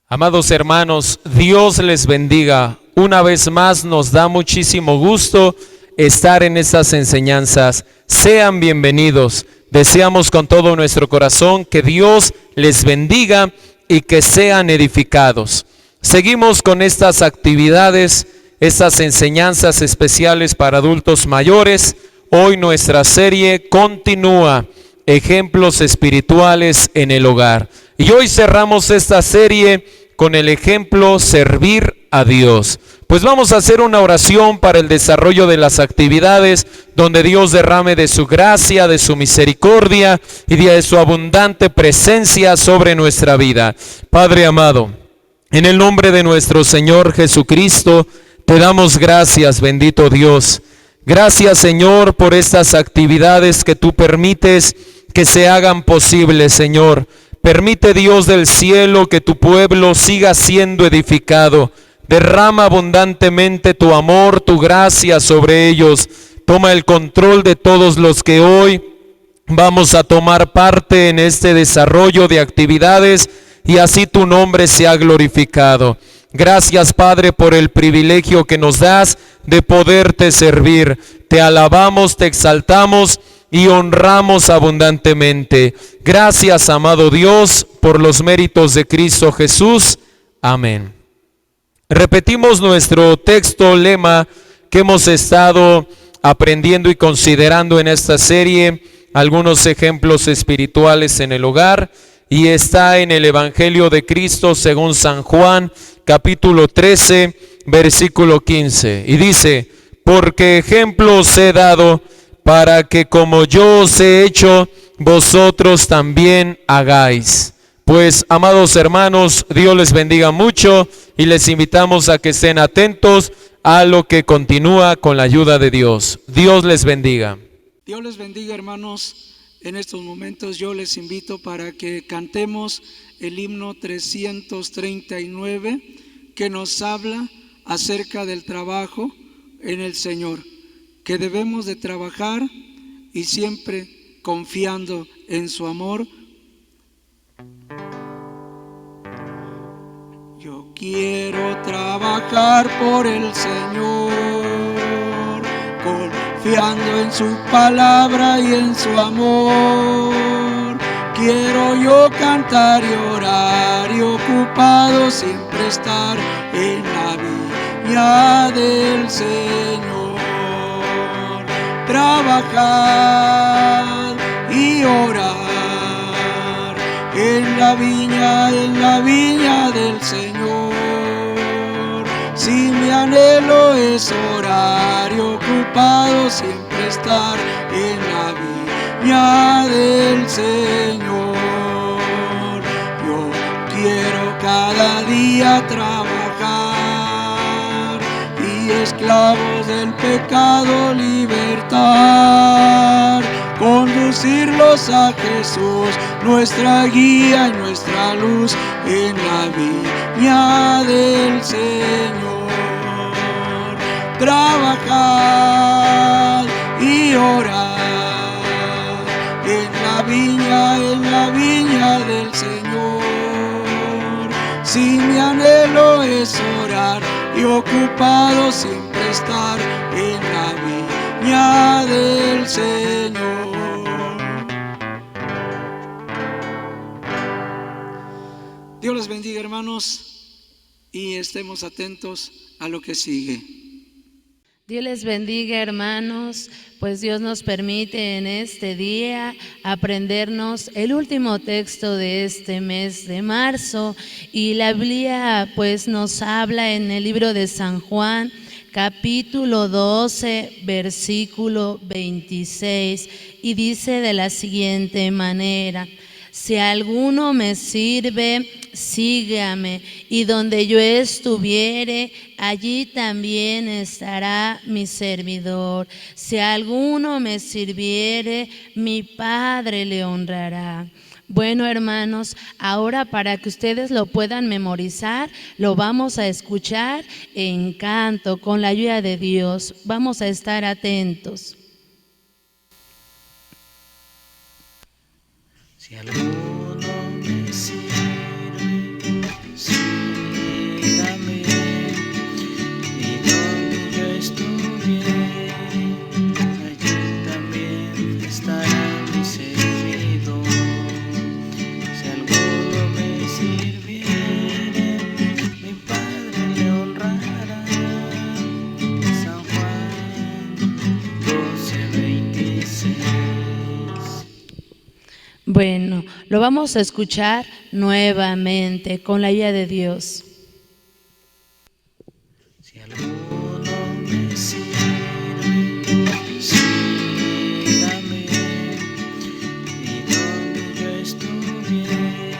Amados hermanos, Dios les bendiga. Una vez más nos da muchísimo gusto estar en estas enseñanzas. Sean bienvenidos. Deseamos con todo nuestro corazón que Dios les bendiga y que sean edificados. Seguimos con estas actividades, estas enseñanzas especiales para adultos mayores. Hoy nuestra serie continúa, Ejemplos espirituales en el hogar. Y hoy cerramos esta serie con el ejemplo servir a Dios. Pues vamos a hacer una oración para el desarrollo de las actividades, donde Dios derrame de su gracia, de su misericordia y de su abundante presencia sobre nuestra vida. Padre amado, en el nombre de nuestro Señor Jesucristo, te damos gracias, bendito Dios. Gracias, Señor, por estas actividades que tú permites que se hagan posibles, Señor. Permite, Dios del cielo, que tu pueblo siga siendo edificado. Derrama abundantemente tu amor, tu gracia sobre ellos. Toma el control de todos los que hoy vamos a tomar parte en este desarrollo de actividades y así tu nombre sea glorificado. Gracias, Padre, por el privilegio que nos das de poderte servir. Te alabamos, te exaltamos y honramos abundantemente. Gracias, amado Dios, por los méritos de Cristo Jesús. Amén. Repetimos nuestro texto lema que hemos estado aprendiendo y considerando en esta serie, algunos ejemplos espirituales en el hogar, y está en el Evangelio de Cristo según San Juan, capítulo 13, versículo 15, y dice: porque ejemplo os he dado para que como yo os he hecho, vosotros también hagáis. Pues, amados hermanos, Dios les bendiga mucho y les invitamos a que estén atentos a lo que continúa con la ayuda de Dios. Dios les bendiga. Dios les bendiga, hermanos. En estos momentos yo les invito para que cantemos el himno 339 que nos habla acerca del trabajo en el Señor, que debemos de trabajar y siempre confiando en su amor. Yo quiero trabajar por el Señor, confiando en su palabra y en su amor. Quiero yo cantar y orar y ocupado siempre estar en la viña del Señor. Trabajar y orar en la viña del Señor. Si mi anhelo es orar y ocupado siempre estar en la viña del Señor. Yo quiero cada día trabajar y esclavos del pecado libertar, conducirlos a Jesús, nuestra guía y nuestra luz en la viña del Señor. Trabajar y orar en la viña del Señor. Si mi anhelo es orar y ocupado siempre estar en la viña del Señor. Dios les bendiga, hermanos, y estemos atentos a lo que sigue. Dios les bendiga, hermanos, pues Dios nos permite en este día aprendernos el último texto de este mes de marzo, y la Biblia pues nos habla en el libro de San Juan, capítulo 12, versículo 26, y dice de la siguiente manera: si alguno me sirve, sígame, y donde yo estuviere, allí también estará mi servidor. Si alguno me sirviere, mi Padre le honrará. Bueno, hermanos, ahora para que ustedes lo puedan memorizar, lo vamos a escuchar en canto con la ayuda de Dios. Vamos a estar atentos. Si alguno me sirve, Bueno, lo vamos a escuchar nuevamente con la ayuda de Dios. Si alguno me sirve, sígame, y donde yo estuviere,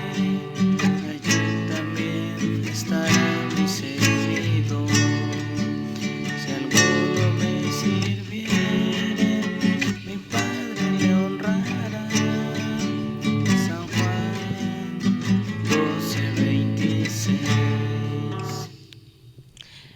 allí también estará mi servidor. Si alguno me sirviere, mi Padre le honrará. San Juan 12:26.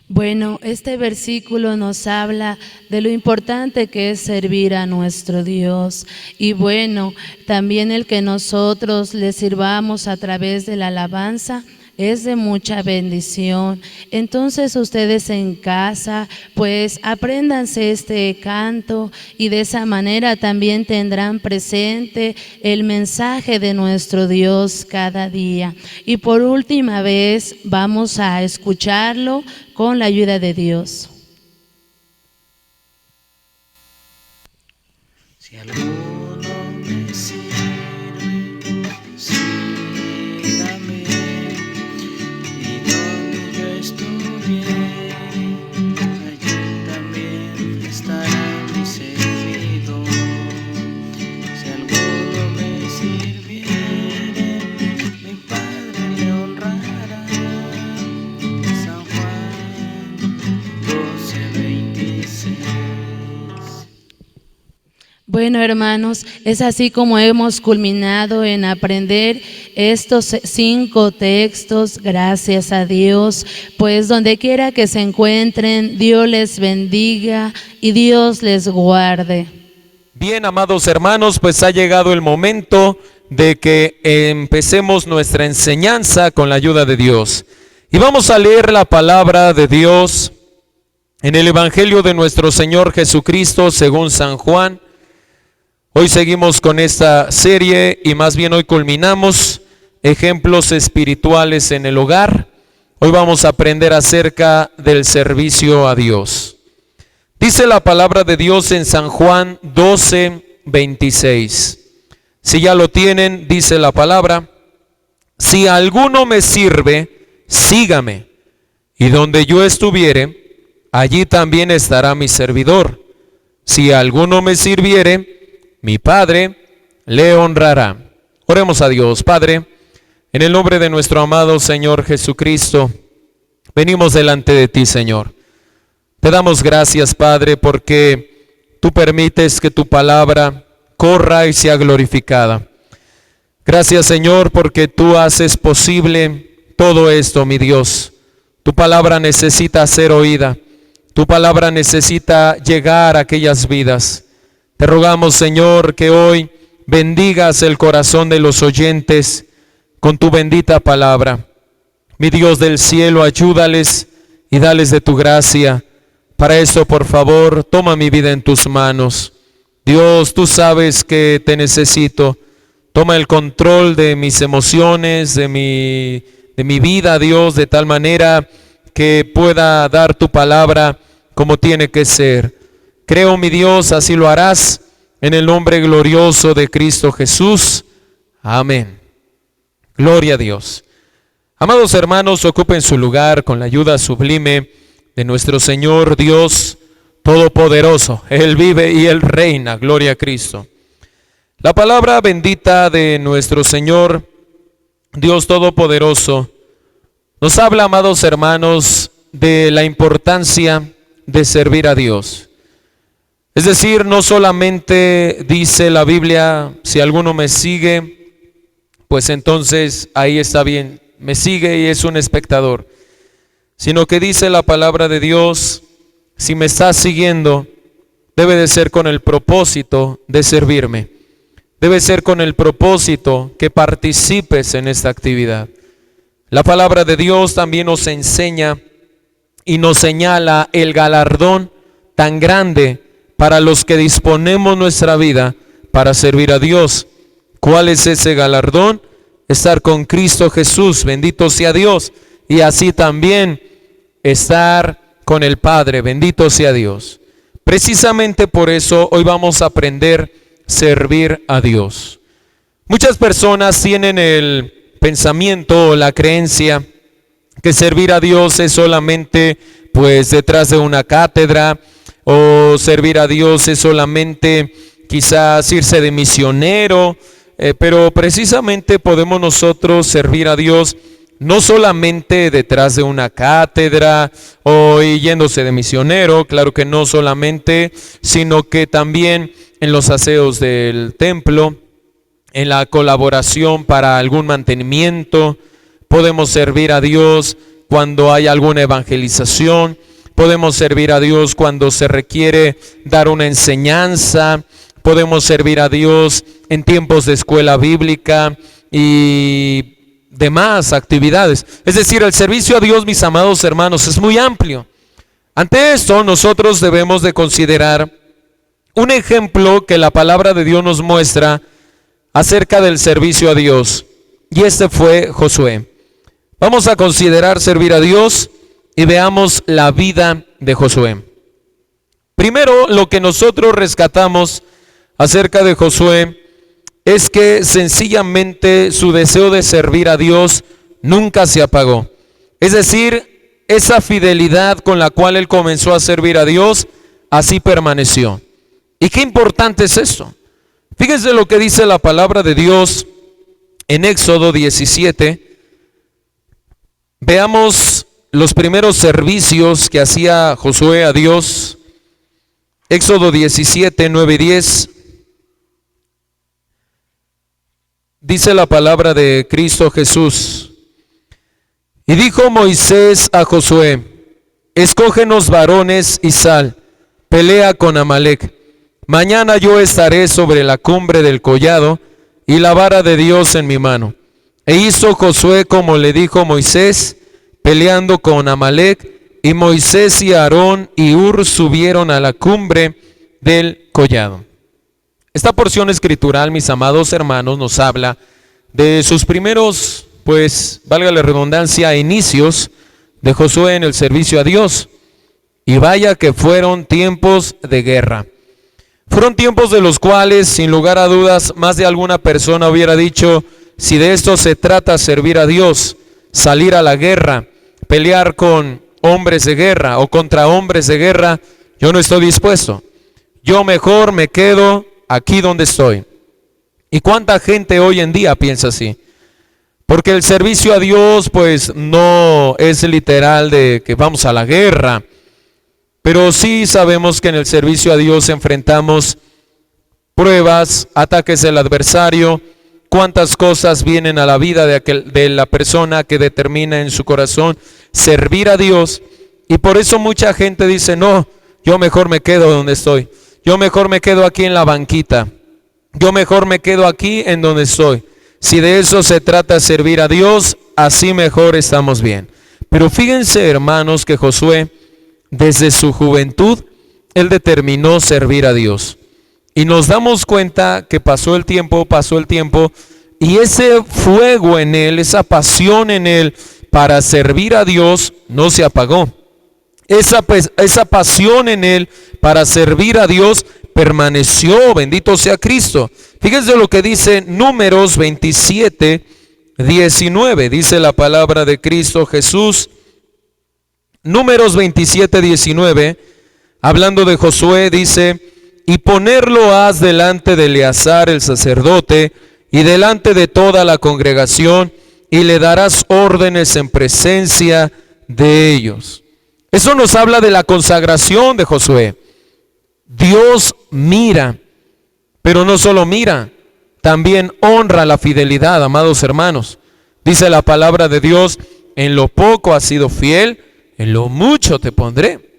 Bueno, este versículo nos habla de lo importante que es servir a nuestro Dios. Y bueno, también el que nosotros le sirvamos a través de la alabanza es de mucha bendición. Entonces ustedes en casa, pues apréndanse este canto y de esa manera también tendrán presente el mensaje de nuestro Dios cada día. Y por última vez vamos a escucharlo con la ayuda de Dios. Si alguno me sirve, sígame, y donde yo estuviere, allí también estará mi servidor. Si alguno me sirviere, mi Padre le honrará. San Juan 12:26. Bueno, hermanos, es así como hemos culminado en aprender estos 5 textos, gracias a Dios, pues donde quiera que se encuentren, Dios les bendiga y Dios les guarde. Bien, amados hermanos, pues ha llegado el momento de que empecemos nuestra enseñanza con la ayuda de Dios. Y vamos a leer la palabra de Dios en el Evangelio de nuestro Señor Jesucristo según San Juan. Hoy seguimos con esta serie y más bien hoy culminamos ejemplos espirituales en el hogar. Hoy vamos a aprender acerca del servicio a Dios. Dice la palabra de Dios en San Juan 12:26. Si ya lo tienen, dice la palabra: si alguno me sirve, sígame, y donde yo estuviere, allí también estará mi servidor. Si alguno me sirviere, mi Padre le honrará. Oremos a Dios. Padre, en el nombre de nuestro amado Señor Jesucristo, venimos delante de ti, Señor. Te damos gracias, Padre, porque tú permites que tu palabra corra y sea glorificada. Gracias, Señor, porque tú haces posible todo esto, mi Dios. Tu palabra necesita ser oída. Tu palabra necesita llegar a aquellas vidas. Te rogamos, Señor, que hoy bendigas el corazón de los oyentes con tu bendita palabra. Mi Dios del cielo, ayúdales y dales de tu gracia. Para eso, por favor, toma mi vida en tus manos. Dios, tú sabes que te necesito. Toma el control de mis emociones, de mi vida, Dios, de tal manera que pueda dar tu palabra como tiene que ser. Creo, mi Dios, así lo harás, en el nombre glorioso de Cristo Jesús. Amén. Gloria a Dios. Amados hermanos, ocupen su lugar con la ayuda sublime de nuestro Señor Dios Todopoderoso. Él vive y Él reina. Gloria a Cristo. La palabra bendita de nuestro Señor Dios Todopoderoso nos habla, amados hermanos, de la importancia de servir a Dios. Es decir, no solamente dice la Biblia: si alguno me sigue, pues entonces ahí está bien, me sigue y es un espectador. Sino que dice la palabra de Dios: si me estás siguiendo, debe de ser con el propósito de servirme. Debe ser con el propósito que participes en esta actividad. La palabra de Dios también nos enseña y nos señala el galardón tan grande para los que disponemos nuestra vida para servir a Dios. ¿Cuál es ese galardón? Estar con Cristo Jesús, bendito sea Dios, y así también estar con el Padre, bendito sea Dios. Precisamente por eso hoy vamos a aprender a servir a Dios. Muchas personas tienen el pensamiento o la creencia que servir a Dios es solamente pues detrás de una cátedra, o servir a Dios es solamente quizás irse de misionero, pero precisamente podemos nosotros servir a Dios no solamente detrás de una cátedra o yéndose de misionero, claro que no solamente, sino que también en los aseos del templo, en la colaboración para algún mantenimiento. Podemos servir a Dios cuando hay alguna evangelización. Podemos servir a Dios cuando se requiere dar una enseñanza. Podemos servir a Dios en tiempos de escuela bíblica y demás actividades. Es decir, el servicio a Dios, mis amados hermanos, es muy amplio. Ante esto, nosotros debemos de considerar un ejemplo que la palabra de Dios nos muestra acerca del servicio a Dios, y este fue Josué. Vamos a considerar servir a Dios y veamos la vida de Josué. Primero, lo que nosotros rescatamos acerca de Josué es que sencillamente su deseo de servir a Dios nunca se apagó. Es decir, esa fidelidad con la cual él comenzó a servir a Dios, así permaneció. ¿Y qué importante es esto? Fíjense lo que dice la palabra de Dios en Éxodo 17. Veamos los primeros servicios que hacía Josué a Dios. Éxodo 17, 9 y 10. Dice la palabra de Cristo Jesús. Y dijo Moisés a Josué: escógenos varones y sal, pelea con Amalec. Mañana yo estaré sobre la cumbre del collado y la vara de Dios en mi mano. E hizo Josué como le dijo Moisés, peleando con Amalec, y Moisés y Aarón y Hur subieron a la cumbre del collado. Esta porción escritural, mis amados hermanos, nos habla de sus primeros, pues, valga la redundancia, inicios de Josué en el servicio a Dios. Y vaya que fueron tiempos de guerra. Fueron tiempos de los cuales, sin lugar a dudas, más de alguna persona hubiera dicho: si de esto se trata, servir a Dios, salir a la guerra, pelear con hombres de guerra o contra hombres de guerra, yo no estoy dispuesto. Yo mejor me quedo aquí donde estoy. ¿Y cuánta gente hoy en día piensa así? Porque el servicio a Dios pues no es literal de que vamos a la guerra, pero sí sabemos que en el servicio a Dios enfrentamos pruebas, ataques del adversario, cuántas cosas vienen a la vida de la persona que determina en su corazón servir a Dios. Y por eso mucha gente dice: no, yo mejor me quedo donde estoy, yo mejor me quedo aquí en la banquita, yo mejor me quedo aquí en donde estoy. Si de eso se trata, servir a Dios, así mejor estamos bien. Pero fíjense, hermanos, que Josué, desde su juventud, él determinó servir a Dios. Y nos damos cuenta que pasó el tiempo, y ese fuego en él, esa pasión en él para servir a Dios no se apagó. Esa pasión en él para servir a Dios permaneció, bendito sea Cristo. Fíjense lo que dice Números 27, 19, dice la palabra de Cristo Jesús. Números 27, 19, hablando de Josué, dice: y ponerlo has delante de Eleazar el sacerdote y delante de toda la congregación, y le darás órdenes en presencia de ellos. Eso nos habla de la consagración de Josué. Dios mira, pero no solo mira, también honra la fidelidad, amados hermanos. Dice la palabra de Dios: en lo poco has sido fiel, en lo mucho te pondré.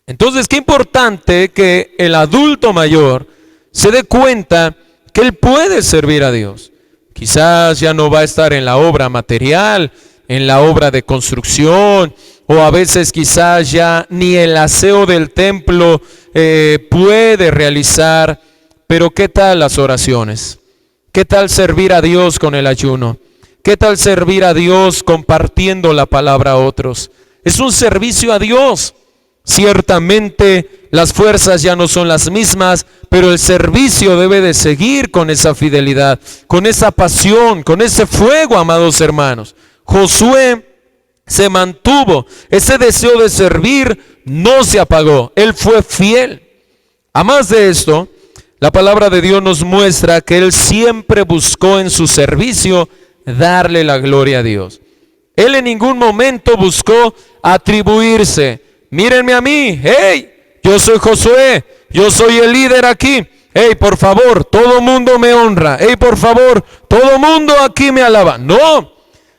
Entonces, qué importante que el adulto mayor se dé cuenta que él puede servir a Dios. Quizás ya no va a estar en la obra material, en la obra de construcción, o a veces quizás ya ni el aseo del templo puede realizar. Pero ¿qué tal las oraciones? ¿Qué tal servir a Dios con el ayuno? ¿Qué tal servir a Dios compartiendo la palabra a otros? Es un servicio a Dios. Ciertamente las fuerzas ya no son las mismas, pero el servicio debe de seguir con esa fidelidad, con esa pasión, con ese fuego, amados hermanos. Josué se mantuvo, ese deseo de servir no se apagó, él fue fiel. A más de esto, la palabra de Dios nos muestra que él siempre buscó en su servicio darle la gloria a Dios. Él en ningún momento buscó atribuirse. Mírenme a mí, hey, yo soy Josué, yo soy el líder aquí. Hey, por favor, todo mundo me honra. Hey, por favor, todo mundo aquí me alaba. No,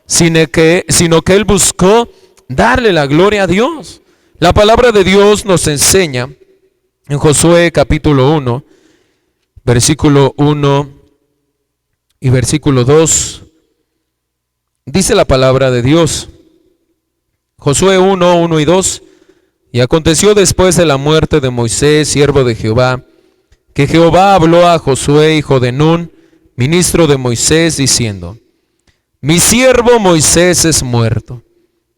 sino que él buscó darle la gloria a Dios. La palabra de Dios nos enseña en Josué capítulo 1, versículo 1 y versículo 2. Dice la palabra de Dios, Josué 1, 1 y 2. Y aconteció después de la muerte de Moisés, siervo de Jehová, que Jehová habló a Josué, hijo de Nun, ministro de Moisés, diciendo: Mi siervo Moisés es muerto.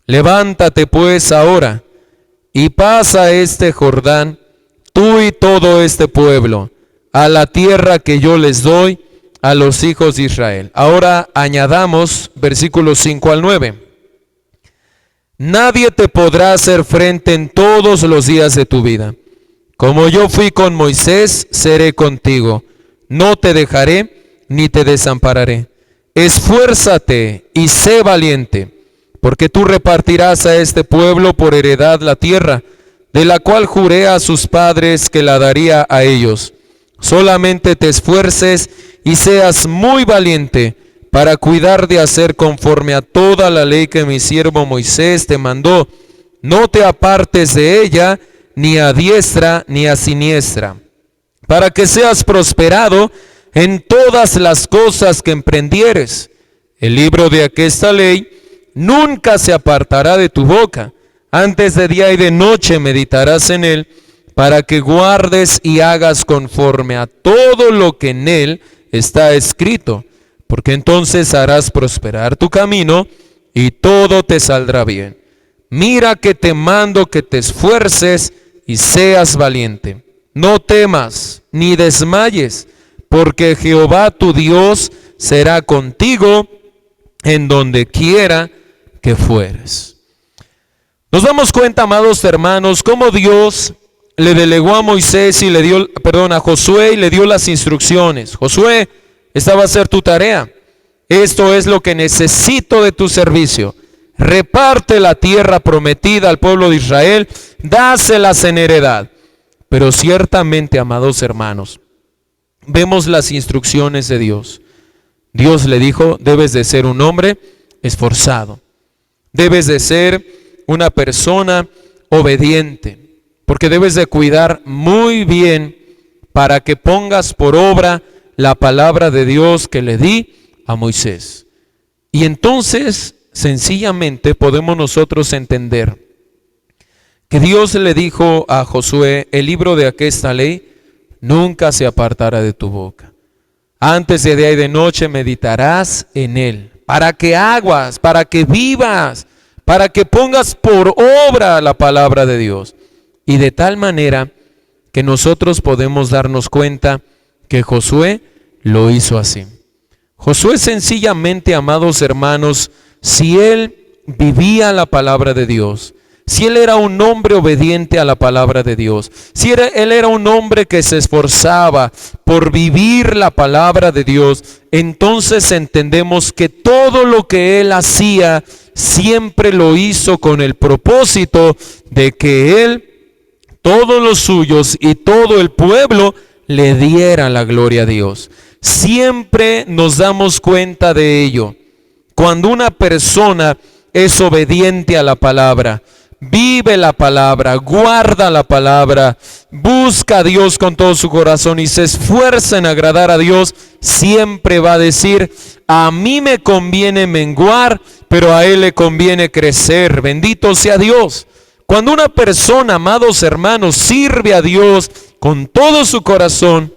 Levántate pues ahora y pasa este Jordán, tú y todo este pueblo, a la tierra que yo les doy a los hijos de Israel. Ahora añadamos versículos 5 al 9. Nadie te podrá hacer frente en todos los días de tu vida. Como yo fui con Moisés, seré contigo. No te dejaré ni te desampararé. Esfuérzate y sé valiente, porque tú repartirás a este pueblo por heredad la tierra, de la cual juré a sus padres que la daría a ellos. Solamente te esfuerces y seas muy valiente para cuidar de hacer conforme a toda la ley que mi siervo Moisés te mandó. No te apartes de ella, ni a diestra ni a siniestra, para que seas prosperado en todas las cosas que emprendieres. El libro de aquesta ley nunca se apartará de tu boca. Antes de día y de noche meditarás en él, para que guardes y hagas conforme a todo lo que en él está escrito, porque entonces harás prosperar tu camino y todo te saldrá bien. Mira que te mando que te esfuerces y seas valiente. No temas ni desmayes, porque Jehová tu Dios será contigo en donde quiera que fueres. Nos damos cuenta, amados hermanos, cómo Dios le delegó a Moisés y a Josué y le dio las instrucciones. Josué, esta va a ser tu tarea. Esto es lo que necesito de tu servicio. Reparte la tierra prometida al pueblo de Israel, dáselas en heredad. Pero ciertamente, amados hermanos, vemos las instrucciones de Dios. Dios le dijo: debes de ser un hombre esforzado, debes de ser una persona obediente, porque debes de cuidar muy bien para que pongas por obra la palabra de Dios que le di a Moisés. Y entonces sencillamente podemos nosotros entender que Dios le dijo a Josué: el libro de aquesta ley nunca se apartará de tu boca. Antes de día y de noche meditarás en él, para que hagas, para que vivas, para que pongas por obra la palabra de Dios. Y de tal manera que nosotros podemos darnos cuenta que Josué lo hizo así. Josué sencillamente, amados hermanos, si él vivía la palabra de Dios, si él era un hombre obediente a la palabra de Dios, si él era un hombre que se esforzaba por vivir la palabra de Dios, entonces entendemos que todo lo que él hacía siempre lo hizo con el propósito de que él, todos los suyos y todo el pueblo le dieran la gloria a Dios. Siempre nos damos cuenta de ello. Cuando una persona es obediente a la palabra, vive la palabra, guarda la palabra, busca a Dios con todo su corazón y se esfuerza en agradar a Dios, siempre va a decir: a mí me conviene menguar, pero a él le conviene crecer. Bendito sea Dios. Cuando una persona, amados hermanos, sirve a Dios con todo su corazón,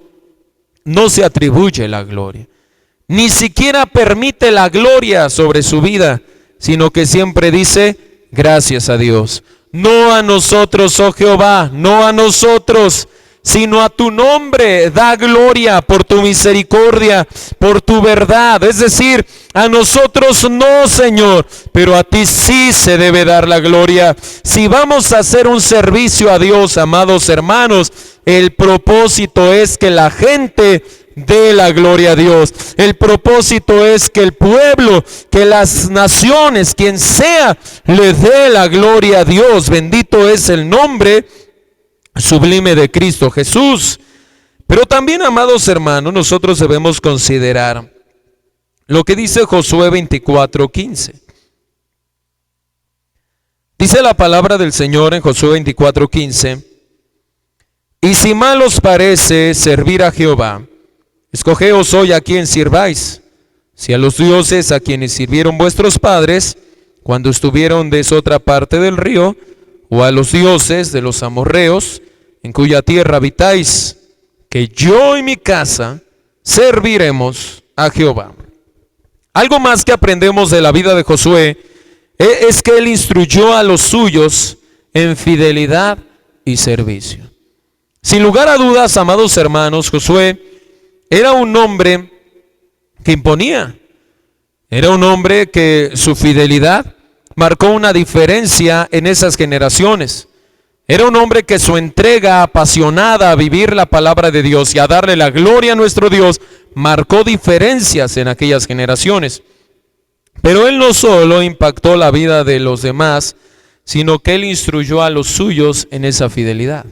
no se atribuye la gloria, ni siquiera permite la gloria sobre su vida, sino que siempre dice: gracias a Dios. No a nosotros, oh Jehová, no a nosotros, sino a tu nombre da gloria por tu misericordia, por tu verdad. Es decir, a nosotros no, Señor, pero a ti sí se debe dar la gloria. Si vamos a hacer un servicio a Dios, amados hermanos, el propósito es que la gente dé la gloria a Dios. El propósito es que el pueblo, que las naciones, quien sea, le dé la gloria a Dios. Bendito es el nombre sublime de Cristo Jesús. Pero también, amados hermanos, nosotros debemos considerar lo que dice Josué 24:15. Dice la palabra del Señor en Josué 24:15: y si mal os parece servir a Jehová, escogeos hoy a quien sirváis, si a los dioses a quienes sirvieron vuestros padres cuando estuvieron de esa otra parte del río, o a los dioses de los amorreos en cuya tierra habitáis, que yo y mi casa serviremos a Jehová. Algo más que aprendemos de la vida de Josué es que él instruyó a los suyos en fidelidad y servicio. Sin lugar a dudas, amados hermanos, Josué era un hombre que imponía. Era un hombre que su fidelidad marcó una diferencia en esas generaciones. Era un hombre que su entrega apasionada a vivir la palabra de Dios y a darle la gloria a nuestro Dios marcó diferencias en aquellas generaciones. Pero él no solo impactó la vida de los demás, sino que él instruyó a los suyos en esa fidelidad.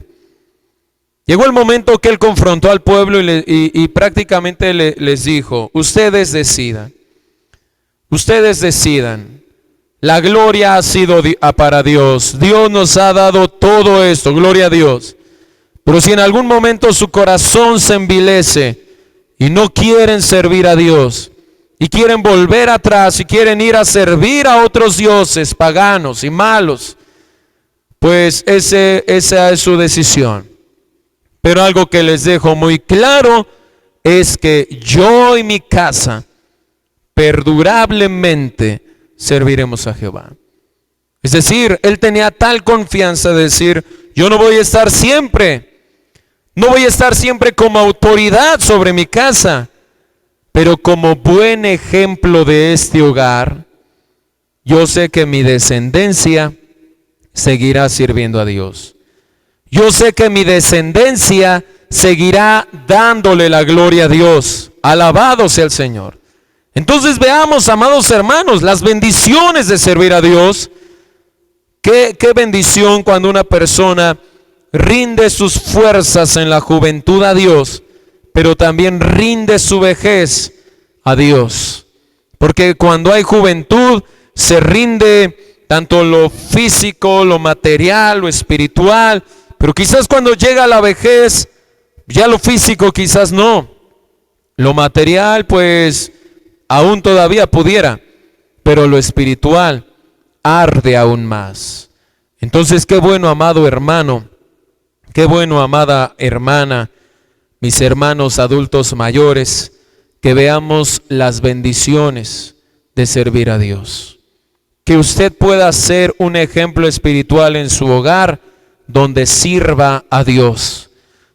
Llegó el momento que él confrontó al pueblo y prácticamente les dijo: ustedes decidan, la gloria ha sido para Dios, Dios nos ha dado todo esto, gloria a Dios. Pero si en algún momento su corazón se envilece y no quieren servir a Dios, y quieren volver atrás y quieren ir a servir a otros dioses paganos y malos, pues esa es su decisión. Pero algo que les dejo muy claro es que yo y mi casa perdurablemente serviremos a Jehová. Es decir, él tenía tal confianza de decir: yo no voy a estar siempre como autoridad sobre mi casa, pero como buen ejemplo de este hogar, yo sé que mi descendencia seguirá sirviendo a Dios. Yo sé que mi descendencia seguirá dándole la gloria a Dios. Alabado sea el Señor. Entonces veamos, amados hermanos, las bendiciones de servir a Dios. Qué bendición cuando una persona rinde sus fuerzas en la juventud a Dios, pero también rinde su vejez a Dios. Porque cuando hay juventud se rinde tanto lo físico, lo material, lo espiritual. Pero quizás cuando llega la vejez, ya lo físico quizás no. Lo material pues aún todavía pudiera, pero lo espiritual arde aún más. Entonces qué bueno, amado hermano, qué bueno, amada hermana, mis hermanos adultos mayores, que veamos las bendiciones de servir a Dios. Que usted pueda ser un ejemplo espiritual en su hogar, donde sirva a Dios,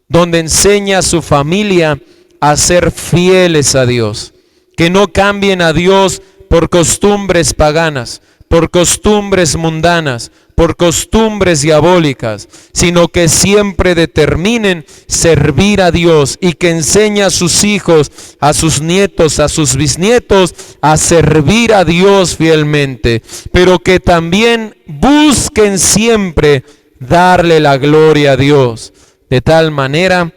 donde enseña a su familia a ser fieles a Dios, que no cambien a Dios por costumbres paganas, por costumbres mundanas, por costumbres diabólicas, sino que siempre determinen servir a Dios y que enseñe a sus hijos, a sus nietos, a sus bisnietos a servir a Dios fielmente, pero que también busquen siempre darle la gloria a Dios, de tal manera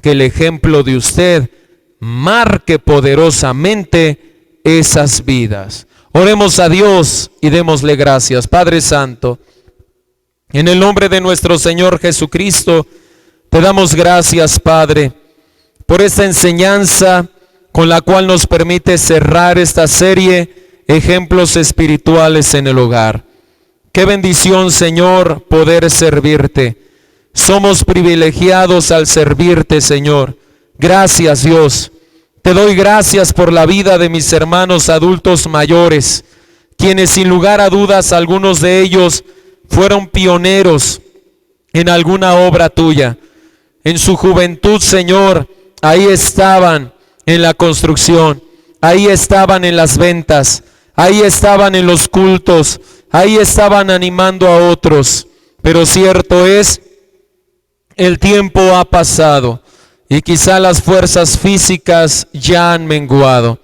que el ejemplo de usted marque poderosamente esas vidas. Oremos a Dios y démosle gracias. Padre Santo, en el nombre de nuestro Señor Jesucristo, te damos gracias, Padre, por esta enseñanza con la cual nos permite cerrar esta serie, Ejemplos Espirituales en el Hogar. Qué bendición, Señor, poder servirte. Somos privilegiados al servirte, Señor. Gracias, Dios. Te doy gracias por la vida de mis hermanos adultos mayores, quienes sin lugar a dudas, algunos de ellos fueron pioneros en alguna obra tuya. En su juventud, Señor, ahí estaban en la construcción, ahí estaban en las ventas, ahí estaban en los cultos, ahí estaban animando a otros. Pero cierto es, el tiempo ha pasado y quizá las fuerzas físicas ya han menguado.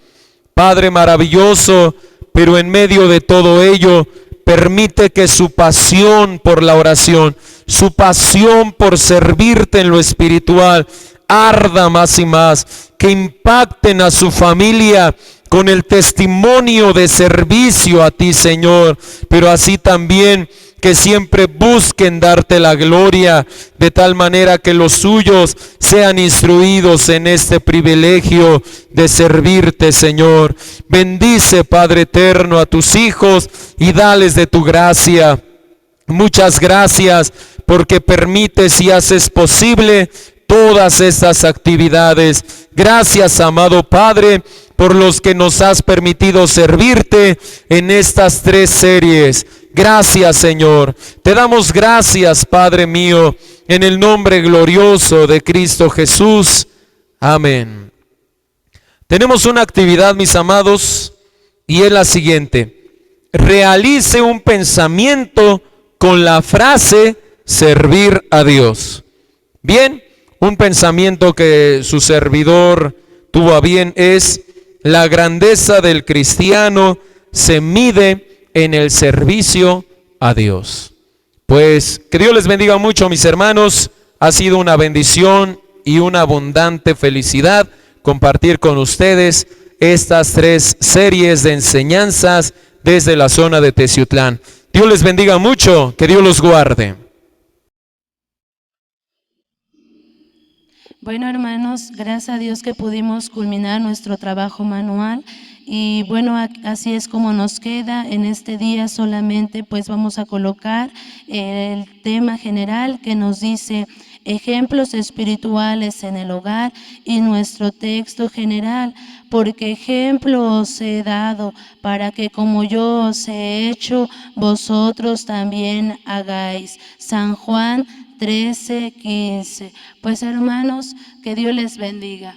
Padre maravilloso, pero en medio de todo ello, permite que su pasión por la oración, su pasión por servirte en lo espiritual, arda más y más, que impacten a su familia con el testimonio de servicio a ti, Señor, pero así también que siempre busquen darte la gloria, de tal manera que los suyos sean instruidos en este privilegio de servirte, Señor. Bendice, Padre eterno, a tus hijos y dales de tu gracia. Muchas gracias porque permites y haces posible todas estas actividades. Gracias, amado Padre, por los que nos has permitido servirte en estas 3 series. Gracias, Señor. Te damos gracias, Padre mío, en el nombre glorioso de Cristo Jesús. Amén. Tenemos una actividad, mis amados, y es la siguiente. Realice un pensamiento con la frase servir a Dios. Bien, un pensamiento que su servidor tuvo a bien es: la grandeza del cristiano se mide en el servicio a Dios. Pues que Dios les bendiga mucho, mis hermanos. Ha sido una bendición y una abundante felicidad compartir con ustedes estas 3 series de enseñanzas desde la zona de Teciutlán. Dios les bendiga mucho, que Dios los guarde. Bueno, hermanos, gracias a Dios que pudimos culminar nuestro trabajo manual. Y bueno, así es como nos queda en este día. Solamente pues vamos a colocar el tema general que nos dice ejemplos espirituales en el hogar, y nuestro texto general: porque ejemplo os he dado, para que como yo os he hecho, vosotros también hagáis. San Juan 13:15. Pues hermanos, que Dios les bendiga.